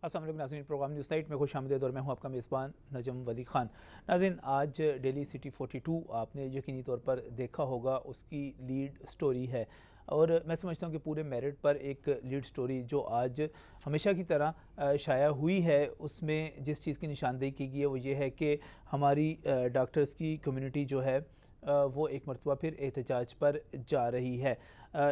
अस्सलाम वालेकुम नाज़रीन, प्रोग्राम न्यूज़ नाइट में खुशामदीद और मैं हूं आपका मेज़बान नजम वली ख़ान। नाज़रीन, आज डेली सिटी 42 आपने यकीनी तौर पर देखा होगा, उसकी लीड स्टोरी है और मैं समझता हूं कि पूरे मेरिट पर एक लीड स्टोरी जो आज हमेशा की तरह शाया हुई है, उसमें जिस चीज़ की निशानदेही की गई है वो ये है कि हमारी डॉक्टर्स की कम्युनिटी जो है वो एक मरतबा फिर एहतजाज पर जा रही है।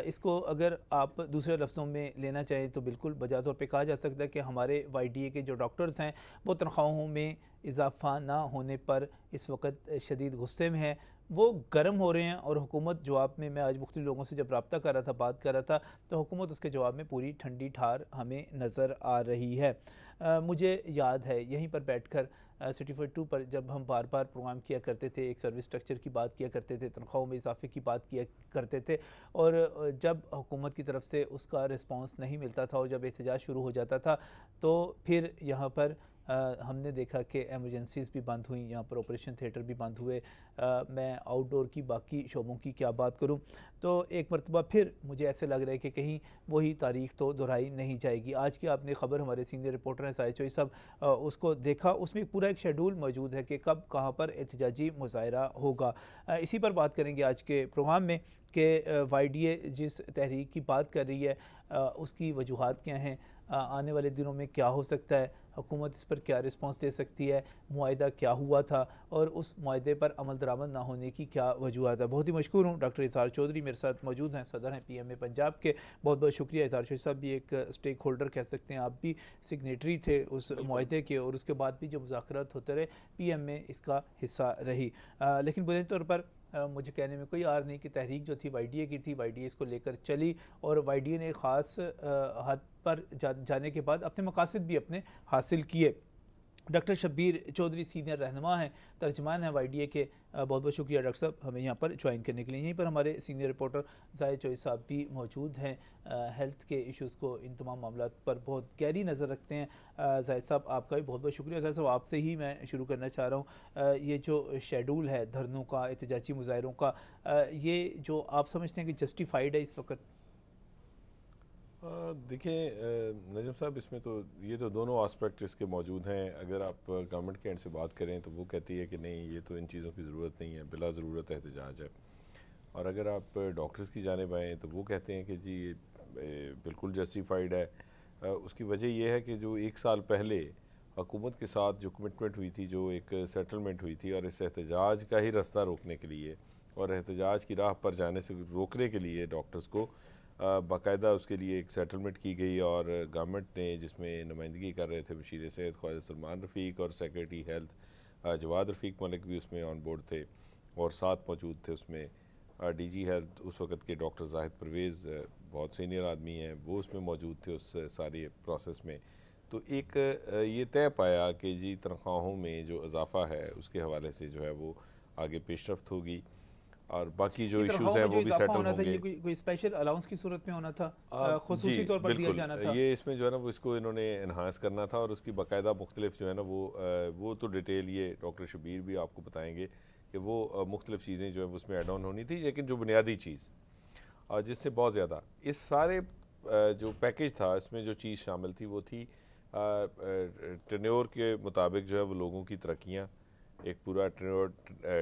इसको अगर आप दूसरे लफ्ज़ों में लेना चाहें तो बिल्कुल बजा तौर पे कहा जा सकता है कि हमारे वाईडीए के जो डॉक्टर्स हैं वो तनख्वाहों में इजाफ़ा ना होने पर इस वक्त शदीद गुस्से में हैं, वो गर्म हो रहे हैं और हुकूमत जवाब में, मैं आज मुख्तलिफ लोगों से जब रब्ता कर रहा था, बात कर रहा था, तो हुकूमत उसके जवाब में पूरी ठंडी ठार हमें नज़र आ रही है। मुझे याद है यहीं पर बैठ कर सिटी 42 पर जब हम बार बार प्रोग्राम किया करते थे, एक सर्विस स्ट्रक्चर की बात किया करते थे, तनख्वाहों में इजाफे की बात किया करते थे, और जब हुकूमत की तरफ से उसका रिस्पांस नहीं मिलता था और जब एहतजाज शुरू हो जाता था तो फिर यहाँ पर हमने देखा कि एमरजेंसीज़ भी बंद हुई, यहाँ पर ऑपरेशन थिएटर भी बंद हुए। मैं आउटडोर की बाकी शोबों की क्या बात करूँ, तो एक मरतबा फिर मुझे ऐसे लग रहा है कि कहीं वही तारीख तो दोहराई नहीं जाएगी। आज की आपने ख़बर, हमारे सीनियर रिपोर्टर हैं साहिद चोई साहब, उसको देखा, उसमें पूरा एक शेड्यूल मौजूद है कि कब कहाँ पर एहतजाजी मुज़ाहरा होगा। इसी पर बात करेंगे आज के प्रोग्राम में कि वाईडीए जिस तहरीक की बात कर रही है उसकी वजूहात क्या हैं, आने वाले दिनों में क्या हो सकता है, हुकूमत इस पर क्या रिस्पॉन्स दे सकती है, मुआहिदा क्या हुआ था और उस मुआहिदे पर अमल दरामद ना होने की क्या वजूहत है। बहुत ही मशहूर हूँ, डॉक्टर इज़हार चौधरी मेरे साथ मौजूद हैं, सदर हैं पीएमए पंजाब के। बहुत बहुत शुक्रिया। इज़हार चौधरी साहब भी एक स्टेक होल्डर कह सकते हैं, आप भी सिग्नेटरी थे उस बिल्कुल। मुआहिदे के और उसके बाद भी जो मुज़ाकरात होते रहे, पीएमए इसका हिस्सा रही। लेकिन बुनियादी तौर पर मुझे कहने में कोई आर नहीं कि तहरीक जो थी वाईडीए की थी, वाईडीए इसको लेकर चली और वाईडीए ने ख़ास हद पर जाने के बाद अपने मकासद भी अपने हासिल किए। डॉक्टर शब्बीर चौधरी सीनियर रहनुमा हैं, तर्जमान हैं वाईडीए के। बहुत बहुत शुक्रिया डॉक्टर साहब हमें यहाँ पर ज्वाइन करने के लिए। यहीं पर हमारे सीनियर रिपोर्टर जाहिद चोई साहब भी मौजूद हैं, हेल्थ के इश्यूज़ को, इन तमाम मामलों पर बहुत गहरी नज़र रखते हैं। जाहिद साहब आपका भी बहुत बहुत शुक्रिया। जाहिद साहब आपसे ही मैं शुरू करना चाह रहा हूँ, ये जो शेड्यूल है धरनों का, एहतजाजी मुजाहरों का, ये जो आप समझते हैं कि जस्टिफाइड है इस वक्त? देखिए नजम साहब, इसमें तो ये तो दोनों आस्पेक्ट इसके मौजूद हैं। अगर आप गवर्नमेंट के एंड से बात करें तो वो कहती है कि नहीं, ये तो इन चीज़ों की ज़रूरत नहीं है, बिला ज़रूरत एहतजाज है। और अगर आप डॉक्टर्स की जानिब आएँ तो वो कहते हैं कि जी ये बिल्कुल जस्टिफाइड है। उसकी वजह यह है कि जो एक साल पहले हुकूमत के साथ जो कमिटमेंट हुई थी, जो एक सेटलमेंट हुई थी, और इस एहतजाज का ही रास्ता रोकने के लिए और एहतजाज की राह पर जाने से रोकने के लिए डॉक्टर्स को बाकायदा उसके लिए एक सेटलमेंट की गई। और गवर्नमेंट ने, जिसमें नुमाइंदगी कर रहे थे बशीर सैयद, ख्वाजा सलमान रफ़ीक और सेक्रेटरी हेल्थ जवाद रफ़ीक मलिक भी उसमें ऑन बोर्ड थे, और साथ मौजूद थे उसमें डीजी हेल्थ उस वक्त के डॉक्टर जाहिद परवेज़, बहुत सीनियर आदमी हैं, वो उसमें मौजूद थे उस सारी प्रोसेस में। तो एक ये तय पाया कि जी तनख्वाहों में जो इजाफ़ा है उसके हवाले से जो है वो आगे पेशरफ्त होगी, और बाकी ये जो तनख्वाहों इश्यूज़ हैं में जो वो भी इजाफा सेटल होना था, ये होंगे। कोई स्पेशल अलाउंस की सूरत में होना था, जी खसूसी तौर पर दिया बिल्कुल, जाना था? ये इसमें जो है ना वो इसको इन्होंने इन्हांस करना था, और उसकी बाकायदा मुख्तलिफ जो है ना वो तो डिटेल ये डॉक्टर शबीर भी आपको बताएंगे कि वो मुख्तलिफ चीज़ें जो है उसमें एड ऑन होनी थी। लेकिन जो बुनियादी चीज़ और जिससे बहुत ज़्यादा इस सारे जो पैकेज था, इसमें जो चीज़ शामिल थी वो थी टेन्योर के मुताबिक जो है वो लोगों की तरक्कियाँ, एक पूरा टेन्योर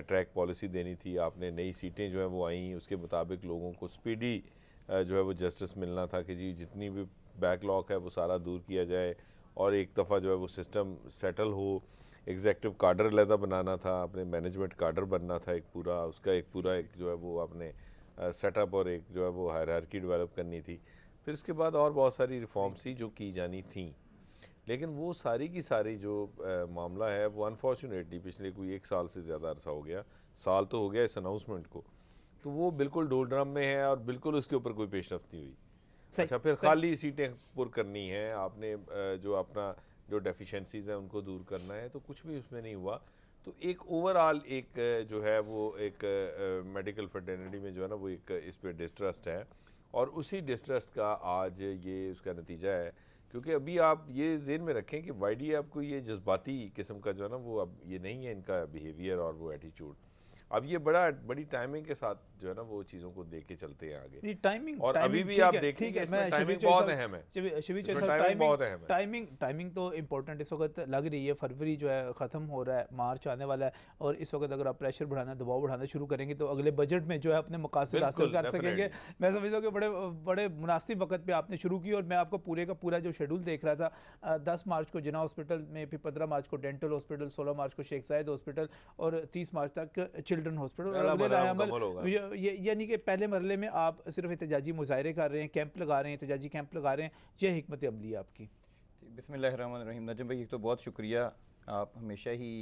ट्रैक पॉलिसी देनी थी। आपने नई सीटें जो है वो आई, उसके मुताबिक लोगों को स्पीडी जो है वो जस्टिस मिलना था कि जी जितनी भी बैकलॉग है वो सारा दूर किया जाए, और एक दफ़ा जो है वो सिस्टम सेटल हो। एग्जेक्टिव काडर अलहदा बनाना था, अपने मैनेजमेंट काडर बनना था एक पूरा, उसका एक पूरा एक जो है वो आपने सेटअप और एक जो है वो हायरार्की डेवलप करनी थी। फिर इसके बाद और बहुत सारी रिफॉर्म्स थी जो की जानी थी। लेकिन वो सारी की सारी जो मामला है वो अनफॉर्चुनेटली पिछले कोई एक साल से ज़्यादा अरसा हो गया, साल तो हो गया इस अनाउंसमेंट को, तो वो बिल्कुल डोलड्रम में है और बिल्कुल उसके ऊपर कोई पेशरफ्त नहीं हुई। सही अच्छा, फिर सही। खाली सीटें पुर करनी है आपने, जो अपना जो डेफिशिएंसीज़ हैं उनको दूर करना है, तो कुछ भी उसमें नहीं हुआ। तो एक ओवरऑल एक जो है वो एक मेडिकल फर्टेनिटी में जो है ना वो एक इस पर डिस्ट्रस्ट है, और उसी डिस्ट्रस्ट का आज ये उसका नतीजा है। क्योंकि अभी आप ये ज़हन में रखें कि वाईडी आपको ये जज्बाती किस्म का जो है ना वो अब ये नहीं है इनका बिहेवियर और वो एटीट्यूड। अब ये बड़ी टाइमिंग के साथ जो है ना वो चीज़ों को देख के चलते हैं आगे। टाइमिंग और अभी भी आप देखेंगे इसमें टाइमिंग बहुत अहम है, टाइमिंग बहुत अहम है। टाइमिंग तो इम्पोर्टेंट इस वक्त लग रही है। फरवरी जो है ख़त्म हो रहा है, मार्च आने वाला है, और इस वक्त अगर आप प्रेशर बढ़ाना, दबाव बढ़ाना शुरू करेंगे तो अगले बजट में जो है अपने मकासद हासिल कर सकेंगे। मैं समझता हूँ कि बड़े बड़े मुनासिब वक्त पे आपने शुरू की। और मैं आपको पूरे का पूरा जो शेड्यूल देख रहा था, 10 मार्च को जिना हॉस्पिटल में, फिर 15 मार्च को डेंटल हॉस्पिटल, 16 मार्च को शेख जायद हॉस्पिटल और 30 मार्च तक चिल्ड्रन हॉस्पिटल। और अगले लाएअमल यानी कि पहले मरहले में आप सिर्फ एहतजाजी मुजाहरे कर रहे हैं, कैंप लगा रहे हैं, एहतजाजी कैंप लगा रहे हैं। यह हिकमत अमली है आपकी। बिस्मिल्लाहिर्रहमानिर्रहीम। नजम भाई, एक तो बहुत शुक्रिया। आप हमेशा ही,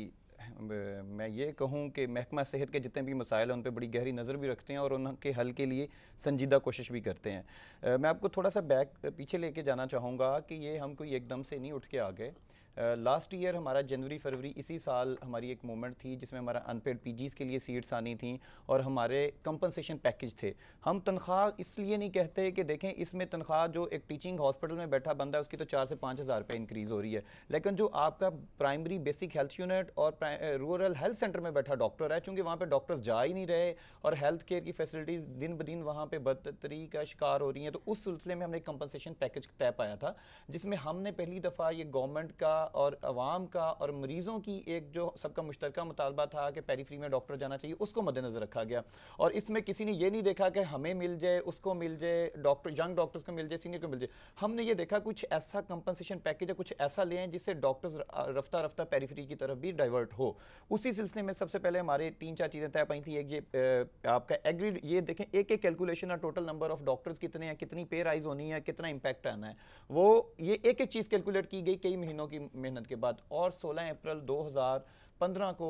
मैं ये कहूँ कि महकमा सेहत के जितने भी मसाइल हैं उन पर बड़ी गहरी नज़र भी रखते हैं और उनके हल के लिए संजीदा कोशिश भी करते हैं। मैं आपको थोड़ा सा पीछे लेके जाना चाहूँगा कि ये हम कोई एकदम से नहीं उठ के आ गए। लास्ट ईयर हमारा जनवरी फरवरी इसी साल हमारी एक मूवमेंट थी जिसमें हमारा अनपेड पीजीज़ के लिए सीट्स आनी थी और हमारे कंपनसेशन पैकेज थे। हम तनख्वाह इसलिए नहीं कहते कि देखें इसमें तनख्वाह जो एक टीचिंग हॉस्पिटल में बैठा बंदा है उसकी तो 4 से 5 हज़ार रुपये इंक्रीज़ हो रही है, लेकिन जो आपका प्राइमरी बेसिक हेल्थ यूनिट और रूरल हेल्थ सेंटर में बैठा डॉक्टर है, चूँकि वहाँ पर डॉक्टर्स जा ही नहीं रहे और हेल्थ केयर की फैसिलिटीज़ दिन ब दिन वहाँ पर बदतरी का शिकार हो रही हैं, तो उस सिलसिले में हमने एक कंपनसेशन पैकेज तय पाया था जिसमें हमने पहली दफ़ा ये गवर्नमेंट का और अवाम का और मरीज़ों की एक जो सबका मुश्तरका मुतालबा था कि पेरीफ्री में डॉक्टर जाना चाहिए, उसको मद्देनज़र रखा गया। और इसमें किसी ने ये नहीं देखा कि हमें मिल जाए, उसको मिल जाए, डॉक्टर यंग डॉक्टर्स को मिल जाए, सीनियर को मिल जाए। हमने ये देखा कुछ ऐसा कंपनसेशन पैकेज है, कुछ ऐसा ले आए जिससे डॉक्टर्स रफ्ता रफ्ता पेरीफ्री की तरफ भी डाइवर्ट हो। उसी सिलसिले में सबसे पहले हमारे 3-4 चीज़ें तय पाई थी। एक ये आपका एग्रीड, ये देखें एक एक कैलकुलेशन है, टोटल नंबर ऑफ डॉक्टर्स कितने हैं, कितनी पे राइज होनी है, कितना इंपैक्ट आना है, वो ये एक एक चीज़ कैलकुलेट की गई कई महीनों की मेहनत के बाद। और 16 अप्रैल 2015 को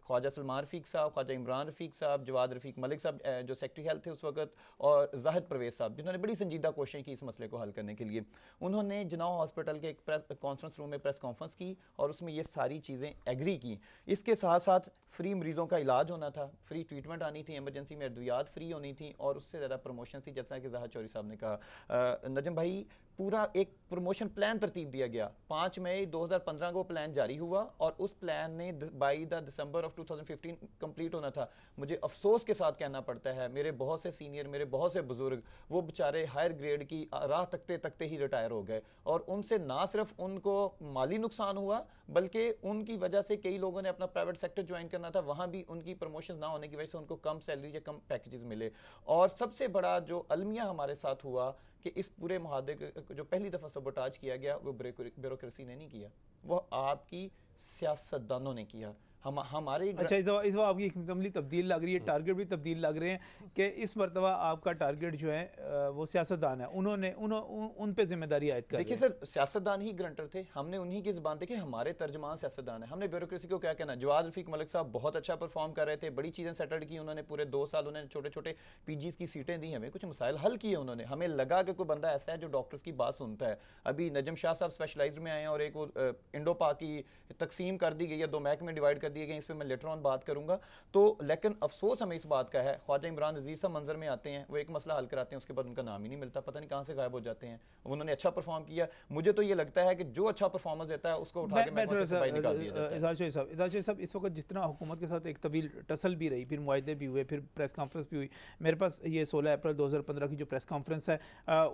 ख्वाजा सलमान रफ़ीक साहब, ख्वाजा इमरान रफ़ीक साहब, जवाद रफ़ीक मलिक साहब जो सेक्रेटरी हेल्थ थे उस वक्त, और जाहिद परवेज़ साहब जिन्होंने बड़ी संजीदा कोशिशें की इस मसले को हल करने के लिए, उन्होंने जनाह हॉस्पिटल के एक प्रेस कॉन्फ्रेंस रूम में प्रेस कॉन्फ्रेंस की और उसमें ये सारी चीज़ें एग्री की। इसके साथ साथ फ्री मरीज़ों का इलाज होना था, फ्री ट्रीटमेंट आनी थी, एमरजेंसी में अद्वियात फ्री होनी थी और उससे ज़्यादा प्रमोशन थी, जैसा कि ज़ाहिद चौधरी साहब ने कहा। नजम भाई, पूरा एक प्रमोशन प्लान तरतीब दिया गया। 5 मई 2015 को प्लान जारी हुआ और उस प्लान ने by the December of 2015 complete होना था। मुझे अफसोस के साथ कहना पड़ता है, मेरे बहुत से सीनियर, मेरे बहुत से बुजुर्ग, वो बेचारे हायर ग्रेड की राह तकते तकते ही रिटायर हो गए और उनसे ना सिर्फ उनको माली नुकसान हुआ बल्कि उनकी वजह से कई लोगों ने अपना प्राइवेट सेक्टर ज्वाइन करना था, वहाँ भी उनकी प्रमोशन ना होने की वजह से उनको कम सैलरी या कम पैकेजेस मिले। और सबसे बड़ा जो अलमिया हमारे साथ हुआ कि इस पूरे मुहादे को जो पहली दफ़ा सबोटाज किया गया वो ब्यूरोक्रेसी ने नहीं किया, वो आपकी सियासतदानों ने किया। हमारे अच्छा, इस बार आपकी हिकमत अमली तब्दील लग रही है, टारगेट भी तब्दील लग रहे हैं कि इस मरतबा आपका टारगेट जो है वो सियासतदान है, उन्होंने उन पे जिम्मेदारी आयद कर। देखिए सर, सियासतदान ही ग्रंटर थे, हमने उन्हीं की ज़बान देखी, हमारे तर्जमान सियासतदान है। हमने ब्यूरोक्रेसी को क्या कहना। जवाद रफ़ीक मलिक साहब बहुत अच्छा परफॉर्म कर रहे थे, बड़ी चीज़ें सेटल्ड की उन्होंने, पूरे 2 साल उन्होंने छोटे छोटे पीजीज़ की सीटें दी, हमें कुछ मसाइल हल किए उन्होंने। हमें लगा कि कोई बंदा ऐसा है जो डॉक्टर्स की बात सुनता है। अभी नजम शाह साहब स्पेशलाइज्ड में आए हैं और एक वो इंडो पाक की तकसीम कर दी गई है, 2 महकमे डिवाइड कर दिए गए, इस पर मैं लेटर ऑन बात करूंगा। तो लेकिन अफसोस हमें इस बात का है, ख्वाजा इमरान अजीज साहब मंजर में आते हैं, वो एक मसला हल कराते हैं, उसके बाद उनका नाम ही नहीं मिलता, पता नहीं कहाँ से गायब हो जाते हैं। उन्होंने अच्छा परफॉर्म किया, मुझे तो ये लगता है कि जो अच्छा परफॉर्मेंस देता है उसको उठा के महकमे से बाहर निकाल दिया जाता है। इजाज़ साहब, इस वक्त जितना हुकूमत के साथ एक तवील टसल भी रही, फिर मुआहदे भी हुए, फिर प्रेस कॉन्फ्रेंस भी हुई, मेरे पास ये 16 अप्रैल 2015 की जो प्रेस कॉन्फ्रेंस है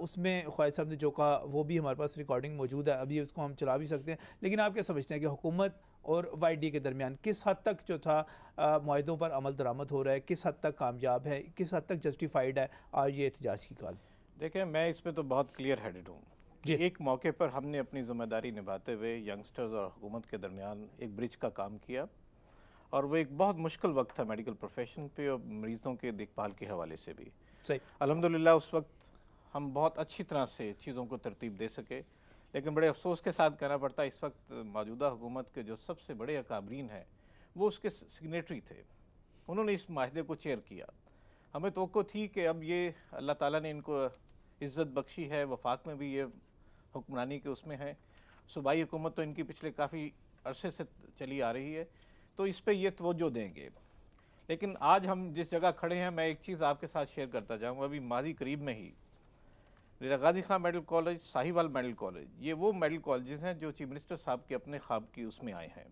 उसमें ख्वाजा साहब ने जो कहा वो भी हमारे पास रिकॉर्डिंग मौजूद है, अभी उसको हम चला भी सकते हैं। लेकिन आप क्या समझते हैं कि हुकूमत और वाईडी के दरमियान किस हद तक जो था मुआहदों पर अमल दरामद हो रहा है, किस हद तक कामयाब है, किस हद तक जस्टिफाइड है आज ये एहतजाज की कॉल? देखिए, मैं इस पर तो बहुत क्लियर हेडेड हूँ। एक मौके पर हमने अपनी ज़िम्मेदारी निभाते हुए यंगस्टर्स और हुकूमत के दरमियान एक ब्रिज का काम किया और वो एक बहुत मुश्किल वक्त था मेडिकल प्रोफेशन पे और मरीज़ों के देखभाल के हवाले से भी। सही, अल्हम्दुलिल्लाह उस वक्त हम बहुत अच्छी तरह से चीज़ों को तरतीब दे सके, लेकिन बड़े अफसोस के साथ कहना पड़ता है इस वक्त मौजूदा हुकूमत के जो सबसे बड़े अकाबरीन हैं वो उसके सिग्नेटरी थे, उन्होंने इस माहदे को चेयर किया। हमें तवक्को थी कि अब ये अल्लाह ताला ने इनको इज़्ज़त बख्शी है, वफाक में भी ये हुक्मरानी के उसमें है, सूबाई हुकूमत तो इनकी पिछले काफ़ी अरसे से चली आ रही है, तो इस पर ये तवज्जो देंगे। लेकिन आज हम जिस जगह खड़े हैं, मैं एक चीज़ आपके साथ शेयर करता जाऊँगा। अभी माजी करीब में ही Ghazi Khan medical college, Sahiwal medical college, ये वो मेडिकल कॉलेजेस हैं जो चीफ मिनिस्टर साहब के अपने ख्वाब की उसमें आए हैं।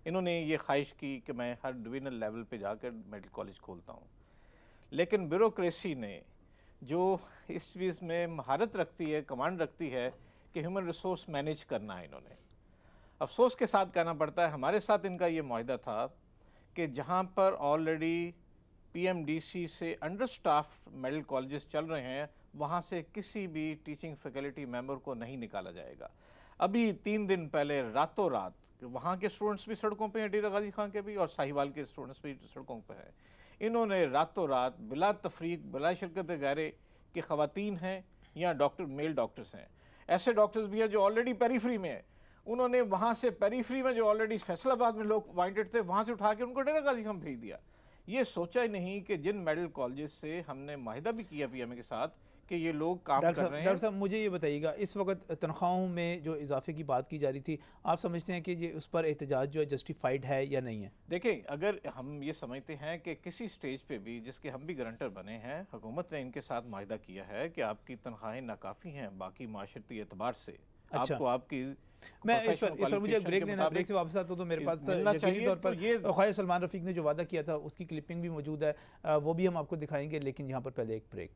इन्होंने ये ख्वाहिश की कि मैं हर डिविजनल लेवल पे जाकर मेडिकल कॉलेज खोलता हूँ, लेकिन ब्यूरोक्रेसी ने जो इस चीज़ में महारत रखती है, कमांड रखती है कि ह्यूमन रिसोर्स मैनेज करना है, इन्होंने अफसोस के साथ कहना पड़ता है हमारे साथ इनका ये मुआहदा था कि जहाँ पर ऑलरेडी पीएमडीसी से अंडर स्टाफ मेडिकल कॉलेजेस चल रहे हैं, वहाँ से किसी भी टीचिंग फैकल्टी मेंबर को नहीं निकाला जाएगा। अभी 3 दिन पहले रातों रात वहाँ के स्टूडेंट्स भी सड़कों पे हैं, डेरा गाजी खान के भी, और साहिवाल के स्टूडेंट्स भी सड़कों पे हैं। इन्होंने रातों रात बिला तफरीक बिला शिरकत गैरे कि ख़वातीन हैं या डॉक्टर मेल डॉक्टर्स हैं, ऐसे डॉक्टर्स भी हैं जो ऑलरेडी पेरीफ्री में है, उन्होंने वहाँ से पेरीफ्री में जो ऑलरेडी फैसलाबाद में लोग वांटेड थे, वहाँ से उठा के उनको डेरा गाजी खान भेज दिया। ये सोचा ही नहीं कि जिन मेडिकल कॉलेजेस से हमने माहिदा भी किया पीएमए के साथ कि ये लोग काम कर रहे हैं। डॉक्टर साहब मुझे ये बताइएगा, इस वक्त तनख्वाहों में जो इजाफे की बात की जा रही थी, आप समझते हैं कि ये उस पर एहतजाज जो है जस्टिफाइड है या नहीं है? देखिए, अगर हम ये समझते हैं कि किसी स्टेज पे भी, जिसके हम भी गारंटर बने हैं, हुकूमत ने इनके साथ माहिदा किया है कि आपकी तनख्वाहें नाकाफ़ी हैं बाकी माशरती एतबार से, अच्छा। आपको आपकी मैं इस पर मुझे ब्रेक लेना, ब्रेक से वापस आता हूँ तो मेरे पास यकीनी तौर पर ख्वाजा सलमान रफ़ीक ने जो वादा किया था उसकी क्लिपिंग भी मौजूद है, वो भी हम आपको दिखाएंगे, लेकिन यहाँ पर पहले एक break.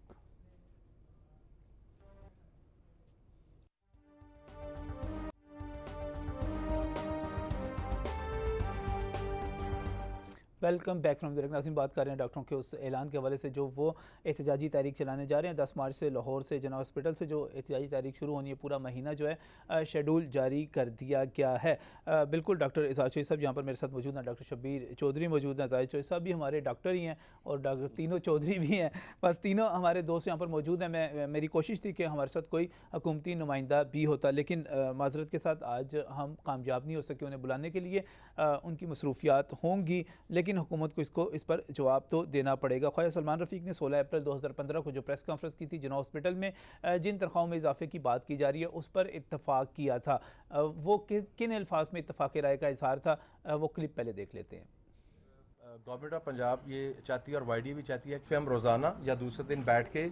Welcome back from the नाज़रीन, बात कर रहे हैं डॉक्टरों के उस ऐलान के हवाले से जो वो एहतजाजी तारीख चलाने जा रहे हैं। 10 मार्च से लाहौर से जना हॉस्पिटल से जो एहतजाजी तारीख शुरू होनी है, पूरा महीना जो है शेड्यूल जारी कर दिया गया है। बिल्कुल डॉक्टर इज़हार चौधरी साहब यहाँ पर मेरे साथ मौजूद हैं, डॉक्टर शब्बीर चौधरी मौजूद हैं, जाहिद चौधरी साहब भी हमारे डॉक्टर ही हैं और डॉक्टर तीनों चौधरी भी हैं, बस तीनों हमारे दोस्त यहाँ पर मौजूद हैं। मेरी कोशिश थी कि हमारे साथ कोई हुकूमती नुमाइंदा भी होता, लेकिन माजरत के साथ आज हम कामयाब नहीं हो सके उन्हें बुलाने के लिए, उनकी मसरूफियात होंगी, लेकिन हुकूमत को इस पर जवाब तो देना पड़ेगा। ख्वाजा सलमान रफ़ीक ने 16 अप्रैल 2015 को जो प्रेस कॉन्फ्रेंस की थी जना हॉस्पिटल में, जिन तनख्वाहों में इजाफे की बात की जा रही है उस पर इत्तफाक किया था। वो किन अल्फाज में इत्तफाक राय का इजहार था, वो क्लिप पहले देख लेते हैं। गवर्नमेंट ऑफ पंजाब ये चाहती है और वाईडी भी चाहती है कि हम रोज़ाना या दूसरे दिन बैठ के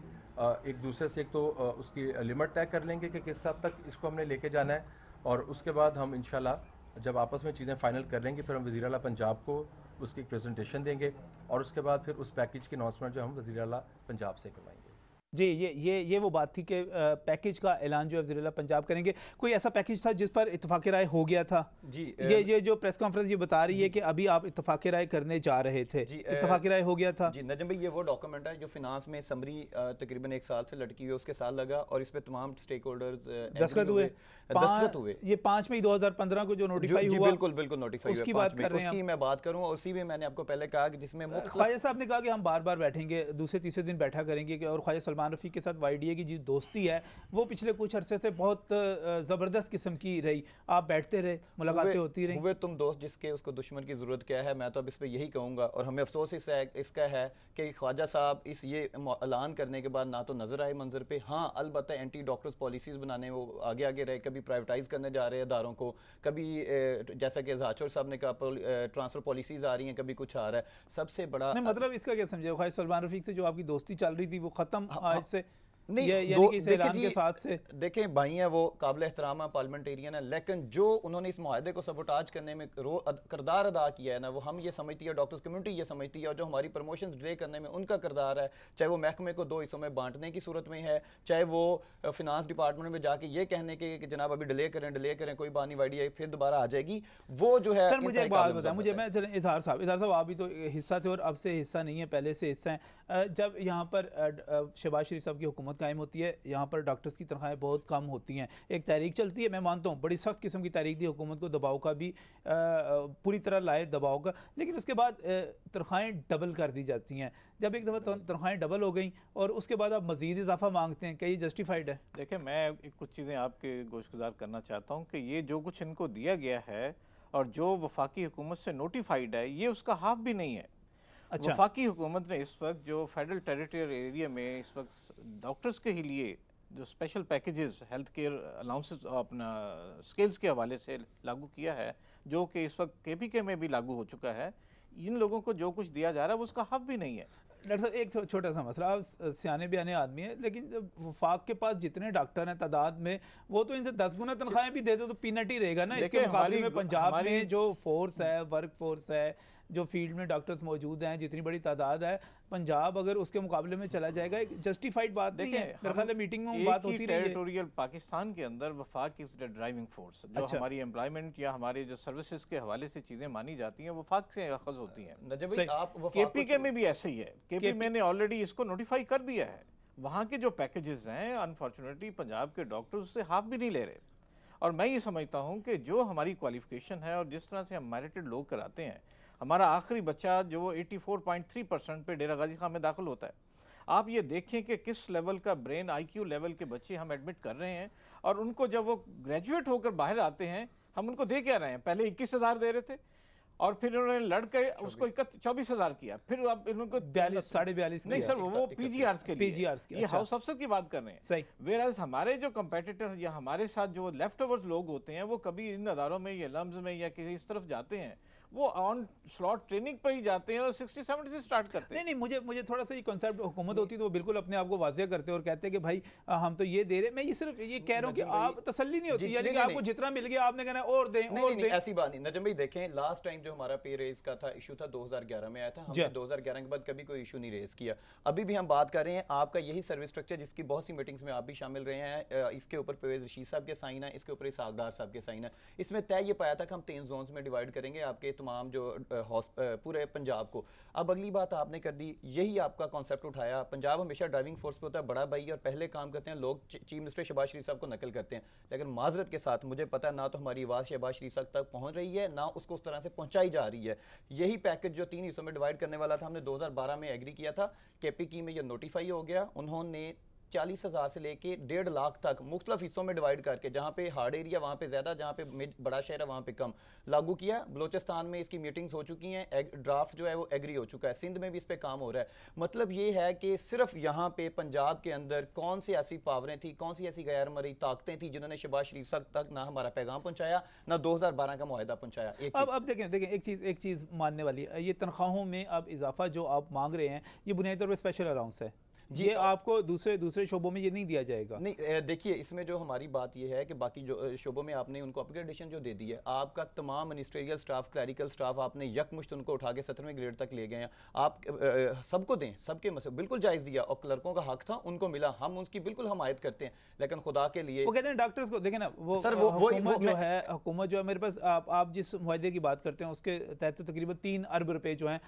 एक दूसरे से एक तो उसकी लिमिट तय कर लेंगे कि किस हद तक इसको हमने लेके जाना है, और उसके बाद हम इंशाल्लाह जब आपस में चीज़ें फाइनल कर लेंगे फिर हम वज़ीर आला पंजाब को उसकी एक प्रेजेंटेशन देंगे और उसके बाद फिर उस पैकेज की अनाउंसमेंट जो हम वज़ीर आला पंजाब से करवाएंगे। जी, ये वो बात थी कि पैकेज का ऐलान जो है वज़ीर आला पंजाब करेंगे। कोई ऐसा पैकेज था जिस पर इत्तफाक राय हो गया था? जी, ये जो प्रेस कॉन्फ्रेंस ये बता रही है कि अभी आप इत्तफाक राय करने जा रहे थे, इत्तफाक राय हो गया था? जी नजम भाई, ये वो डॉक्यूमेंट है जो फिनांस में समरी तकरीबन 1 साल से लटकी हुई, उसके साथ लगा और इस पे तमाम स्टेक होल्डर्स दस्तखत हुए। ये 5 मई 2015 को जो नोटिफाई हुआ, बिल्कुल नोटिफाई, उसकी बात कर रहे हैं, उसकी मैं बात करूँ। और उसी में मैंने आपको पहले कहा कि जिसमें ख्वाजा साहब ने कहा कि हम बार बार बैठेंगे, दूसरे तीसरे दिन बैठा करेंगे, और ख्वाजा सलमान रफ़ीक के साथ वाईडीए की जो दोस्ती है वो पिछले कुछ अरसे से बहुत ज़बरदस्त किस्म की रही, आप बैठते रहे, मुलाकातें होती रही। हुए तुम दोस्त जिसके उसको दुश्मन की ज़रूरत क्या है। मैं तो अब इस पर यही कहूँगा, और हमें अफसोस इसका है कि ख्वाजा साहब इस ये ऐलान करने के बाद ना तो नज़र आए मंजर पे, हाँ अलबत्ता एंटी डॉक्टर्स पॉलिसीज़ बनाने वो आगे आगे रहे, कभी प्राइवेटाइज करने जा रहे हैं अदारों को, कभी जैसा कि इज़हार चौधरी साहब ने कहा ट्रांसफ़र पॉलिसीज़ आ रही हैं, कभी कुछ आ रहा है। सबसे बड़ा मतलब इसका क्या समझे, ख्वाजा सलमान रफ़ीक से जो आपकी दोस्ती चल रही थी वो ख़त्म आज से नहीं, के साथ से देखें भाई हैं, वो काबिल एहतराम है, पार्लियामेंटेरियन है, लेकिन जो उन्होंने इस मुआहदे को सबोटाज करने में किरदार अदा किया है ना, वो हम ये समझती है, डॉक्टर्स कम्युनिटी ये समझती है, और जो हमारी प्रमोशंस डिले करने में उनका किरदार है, चाहे वो महकमे को 2 हिस्सों में बांटने की सूरत में है, चाहे वो फिनांस डिपार्टमेंट में जाके ये कहने के कि जनाब अभी डिले करें, कोई बात नहीं, वाईडीआई फिर दोबारा आ जाएगी, वो जो है। सर मुझे एक बात बताएं, मुझे मैं इज़हार साहब आप भी तो हिस्सा थे और अब से हिस्सा नहीं है, पहले से हिस्सा है। जब यहाँ पर शहबाज शरीफ साहब की हुकूमत कायम होती है, यहाँ पर डॉक्टर्स की तनख्वाहें बहुत कम होती हैं, एक तहरीक चलती है, मैं मानता हूँ बड़ी सख्त किस्म की तहरीक थी, हुकूमत को दबाव का भी पूरी तरह लाए दबाव का, लेकिन उसके बाद तनख्वाहें डबल कर दी जाती हैं। जब एक दफ़ा तनख्वाहें डबल हो गई और उसके बाद आप मज़ीद इजाफा मांगते हैं, क्या ये जस्टिफाइड है? देखिए, मैं कुछ चीज़ें आपके गोशगुजार करना चाहता हूँ कि ये जो कुछ इनको दिया गया है और जो वफाकी हुकूमत से नोटिफाइड है, ये उसका हाफ भी नहीं है। अच्छा। वफाकी हुकूमत ने इस वक्त जो फेडरल टेरिटरी एरिया में इस वक्त डॉक्टर्स के ही लिए जो special packages health care allowances अपना स्केल्स के हवाले से लागू किया है, जो कि इस वक्त केपीके में भी लागू हो चुका है, इन लोगों को जो कुछ दिया जा रहा है वो उसका हक भी नहीं है। डॉक्टर साहब एक छोटा सा मसला, आप सियाने बयाने आदमी है, लेकिन जब वफाक के पास जितने डॉक्टर हैं तादाद में, वो तो इनसे 10 गुना तनख्वाहें भी दे दो तो पीनट ही रहेगा ना। इसके मुकाबले में पंजाब में जो फोर्स है, वर्क फोर्स है, जो फील्ड में डॉक्टर्स मौजूद हैं, जितनी बड़ी तादाद है, पंजाब अगर उसके मुकाबले में चला जाएगा, एक जस्टिफाइड बात नहीं है। मेरे ख्याल है मीटिंग में बात होती रही है। टेरिटोरियल पाकिस्तान के अंदर वफाक इज द ड्राइविंग फोर्स, जो हमारी एम्प्लॉयमेंट या हमारे जो सर्विसेज के हवाले से चीजें मानी जाती हैं वफाक से अखज होती हैं। केपीके में भी ऐसे ही है। केपी मैंने ऑलरेडी इसको नोटिफाई कर दिया है। वहाँ के जो पैकेजेस हैं अनफॉर्चुनेटली पंजाब के डॉक्टर उससे हाफ भी नहीं ले रहे। और मैं ये समझता हूँ कि जो हमारी क्वालिफिकेशन है और जिस तरह से हम मेरिटेड लोग कराते हैं, हमारा आखिरी बच्चा जो 84.3% पे डेरा गाजी खान में दाखिल होता है, आप ये देखें कि किस लेवल का ब्रेन IQ लेवल के बच्चे हम एडमिट कर रहे हैं, और उनको जब वो ग्रेजुएट होकर बाहर आते हैं हम उनको दे क्या रहे हैं। पहले 21,000 दे रहे थे और फिर उन्होंने लड़के उसको 24,000 किया, फिर अब इनको 42 नहीं सर, वो PGRs के लिए, ये हाउस अफसर की बात कर रहे हैं। सही। वेराज हमारे जो कंपेटिटर या हमारे साथ जो लेफ्ट ओवर्स लोग होते हैं, वो कभी इन अदारों में या लम्स में या किसी इस तरफ जाते हैं, वो ऑन स्लॉट ट्रेनिंग पर ही जाते हैं और 60-70 से स्टार्ट करते हैं। नहीं, मुझे थोड़ा सा ये कॉन्सेप्ट हुकूमत होती तो वो बिल्कुल अपने आप को वाज़ेह करते और कहते हैं कि भाई हम तो ये दे रहे। मैं ये सिर्फ ये कह रहा हूँ कि आप तसल्ली नहीं होती, यानी कि आपको जितना मिल गया आपने कहना और दें और दें। ऐसी बात नहीं नजम भाई, देखें लास्ट टाइम जो हमारा पे रेज का था इशू था 2011 में आया था, हमने 2011 के बाद कभी कोई इशू नहीं रेज किया। अभी भी हम बात कर रहे हैं, आपका यही सर्विस स्ट्रक्चर जिसकी बहुत सी मीटिंग्स में आप भी शामिल रहे हैं, इसके ऊपर परवेज रशीद साहब के साइन है, इसके ऊपर इसाकदार साहब के साइन है। इसमें तय ये पाया था कि हम 3 जोन्स में डिवाइड करेंगे आपके तमाम जो पूरे पंजाब को। अब अगली बात आपने कर दी, यही आपका कॉन्सेप्ट उठाया। पंजाब हमेशा ड्राइविंग फोर्स पे होता है बड़ा भाई, और पहले काम करते हैं लोग चीफ मिनिस्टर शहबाज शरीफ साहब को नकल करते हैं, लेकिन माजरत के साथ मुझे पता है ना तो हमारी आवाज़ शहबाज शरीफ साहब तक पहुंच रही है, ना उसको उस तरह से पहुंचाई जा रही है। यही पैकेज जो 3 हिस्सों में डिवाइड करने वाला था, हमने 2012 में एग्री किया था, केपीकी में यह नोटिफाई हो गया। उन्होंने 40,000 से लेके 1.5 लाख तक मुख्तलिफ हिस्सों में डिवाइड करके, जहाँ पे हार्ड एरिया वहाँ पे ज़्यादा, जहाँ पे बड़ा शहर है वहाँ पे कम, लागू किया। बलोचिस्तान में इसकी मीटिंग्स हो चुकी हैं, ड्राफ्ट जो है वो एग्री हो चुका है, सिंध में भी इस पे काम हो रहा है। मतलब ये है कि सिर्फ यहाँ पे पंजाब के अंदर कौन सी ऐसी पावरें थी, कौन सी ऐसी गैर मरई ताकतें थी जिन्होंने शहबाज शरीफ साहब तक ना हमारा पैगाम पहुँचाया, ना 2012 का मुआहदा पहुँचाया। अब देखें एक चीज़ मानने वाली है, ये तनख्वाहों में अब इजाफा जो आप मांग रहे हैं, ये बुनियादी तौर पर स्पेशल अलाउंस है, ये आपको दूसरे शोबों में ये नहीं दिया जाएगा। नहीं, देखिए इसमें जो हमारी बात ये है कि बाकी जो शोबों में आपने उनको अपग्रेडेशन जो दे दी है, आपका तमाम मिनिस्ट्रियल स्टाफ, क्लैरिकल स्टाफ आपने यकमुश्त उनको उठा के 17वें ग्रेड तक ले गए हैं। आप सबको दें, सबके मसले बिल्कुल जायज़ दिया, और क्लर्कों का हक था उनको मिला, हम उसकी बिल्कुल हमायत करते हैं, लेकिन खुदा के लिए वो कहते हैं डॉक्टर्स को देखें ना, वो सर हुकूमत जो है मेरे पास, आप जिस मुआहदे की बात करते हैं उसके तहत तो तकरीबन 3 अरब रुपए जो हैं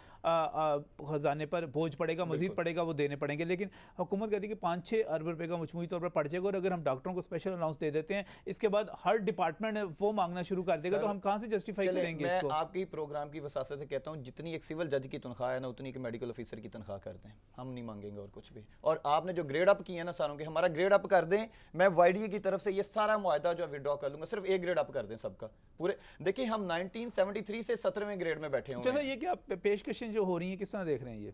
खजाने पर बोझ पड़ेगा, मजीद पड़ेगा, वो देने पड़ेंगे। लेकिन हुकूमत कहती है कि 5-6 अरब रुपए का मजमूई तौर पर पड़ जाएगा, और अगर हम डॉक्टरों को स्पेशल अलाउंस दे देते हैं, इसके बाद हर डिपार्टमेंट वो मांगना शुरू कर देगा, तो हम कहाँ से जस्टिफाई करेंगे इसको? मैं आपकी प्रोग्राम की वसासत से कहता हूँ, जितनी एक सिविल जज की तनख्वाह है ना, उतनी एक मेडिकल ऑफिसर की तनख्वाह कर दें, हम नहीं मांगेंगे और कुछ भी। और आपने जो ग्रेड अप किया ना सारों के, हमारा ग्रेड अप कर दें, मैं YDA की तरफ से ये सारा मुआहदा जो विड्रॉ कर लूंगा, सिर्फ एक ग्रेड अप कर दें सबका पूरे। देखिए हम 1973 से 17वें ग्रेड में बैठे हुए हैं। ये क्या पेशकशें जो हो रही है, किस तरह देख रहे हैं ये?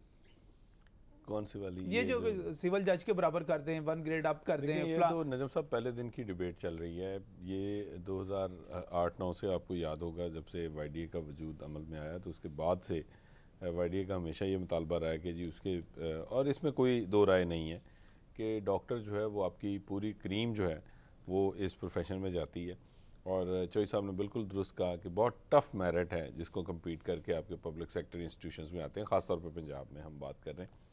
कौन सी वाली? ये जो सिविल जज के बराबर कर दें, 1 ग्रेड अप कर दें। ये तो नजम साहब पहले दिन की डिबेट चल रही है। ये 2008-9 से आपको याद होगा, जब से YDA का वजूद अमल में आया, तो उसके बाद से YDA का हमेशा ये मुतालबा रहा है कि जी उसके, और इसमें कोई दो राय नहीं है कि डॉक्टर जो है वो आपकी पूरी क्रीम जो है वो इस प्रोफेशन में जाती है। और चोई साहब ने बिल्कुल दुरुस्त कहा कि बहुत टफ मेरिट है जिसको कम्पीट करके आपके पब्लिक सेक्टर इंस्टीट्यूशंस में आते हैं, ख़ासतौर पर पंजाब में हम बात कर रहे हैं।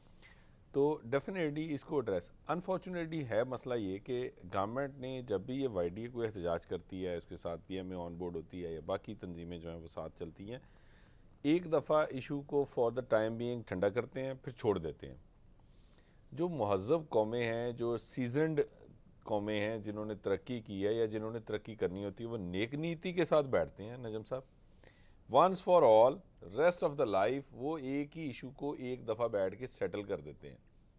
तो डेफिनेटली इसको एड्रेस, अनफॉर्चुनेटली है मसला ये कि गवर्नमेंट ने जब भी ये YDA को एहतजाज करती है, उसके साथ PMA ऑन बोर्ड होती है या बाकी तंजीमें जो हैं वो साथ चलती हैं, एक दफ़ा इशू को फॉर द टाइम बीइंग ठंडा करते हैं, फिर छोड़ देते हैं। जो महज़ब कौमें हैं, जो सीजनड कौमें हैं, जिन्होंने तरक्की की है या जिन्होंने तरक्की करनी होती है, वो नेक नीति के साथ बैठते हैं नजम साहब, once for all, rest of the life वो एक ही इशू को एक दफ़ा बैठ के सेटल कर देते हैं,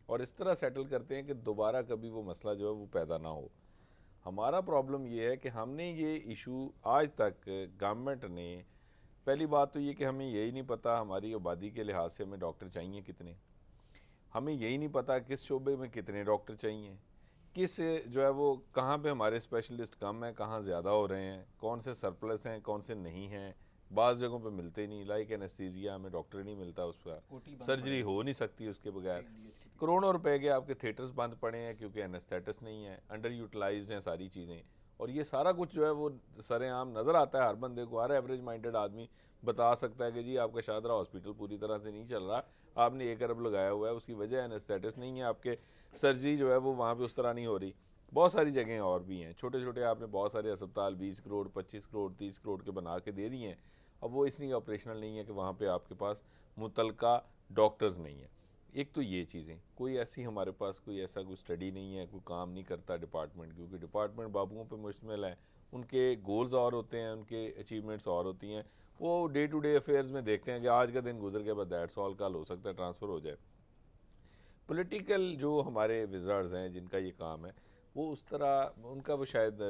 और इस तरह सेटल करते हैं कि दोबारा कभी वो मसला जो है वो पैदा ना हो। हमारा प्रॉब्लम ये है कि हमने ये इशू आज तक, गवर्नमेंट ने, पहली बात तो ये कि हमें यही नहीं पता हमारी आबादी के लिहाज से हमें डॉक्टर चाहिए कितने, हमें यही नहीं पता किस शोबे में कितने डॉक्टर चाहिए, किस जो है वो कहाँ पे हमारे स्पेशलिस्ट कम हैं, कहाँ ज़्यादा हो रहे हैं, कौन से सरप्लस हैं, कौन से नहीं हैं, बाज़ जगहों पे मिलते ही नहीं, लाइक एनेस्थीसिया हमें डॉक्टर नहीं मिलता, उसका सर्जरी हो नहीं सकती उसके बगैर। करोड़ों रुपए के आपके थिएटर्स बंद पड़े हैं क्योंकि एनेस्थेटिस्ट नहीं है, अंडर यूटिलाइज्ड हैं सारी चीज़ें। और ये सारा कुछ जो है वो सरेआम नज़र आता है हर बंदे को, हर एवरेज माइंडेड आदमी बता सकता है कि जी आपका शादरा हॉस्पिटल पूरी तरह से नहीं चल रहा, आपने 1 अरब लगाया हुआ है, उसकी वजह एनेस्थेटिस्ट नहीं है, आपके सर्जरी जो है वो वहाँ पे उस तरह नहीं हो रही। बहुत सारी जगहें और भी हैं, छोटे छोटे आपने बहुत सारे अस्पताल 20 करोड़ 25 करोड़ 30 करोड़ के बना के दे दिए हैं, अब वो इसलिए ऑपरेशनल नहीं है कि वहाँ पे आपके पास मुतलका डॉक्टर्स नहीं है। एक तो ये चीज़ें, कोई ऐसी हमारे पास कोई ऐसा कोई स्टडी नहीं है, कोई काम नहीं करता डिपार्टमेंट, क्योंकि डिपार्टमेंट बाबुओं पे मुश्तमिल है, उनके गोल्स और होते हैं, उनके अचीवमेंट्स और होती हैं, वो डे टू डे अफेयर्स में देखते हैं कि आज का दिन गुजर गया बस दैट्स ऑल, कल हो सकता है ट्रांसफ़र हो जाए। पॉलिटिकल जो हमारे विज़ार्ड्स हैं जिनका ये काम है, वो उस तरह उनका वो शायद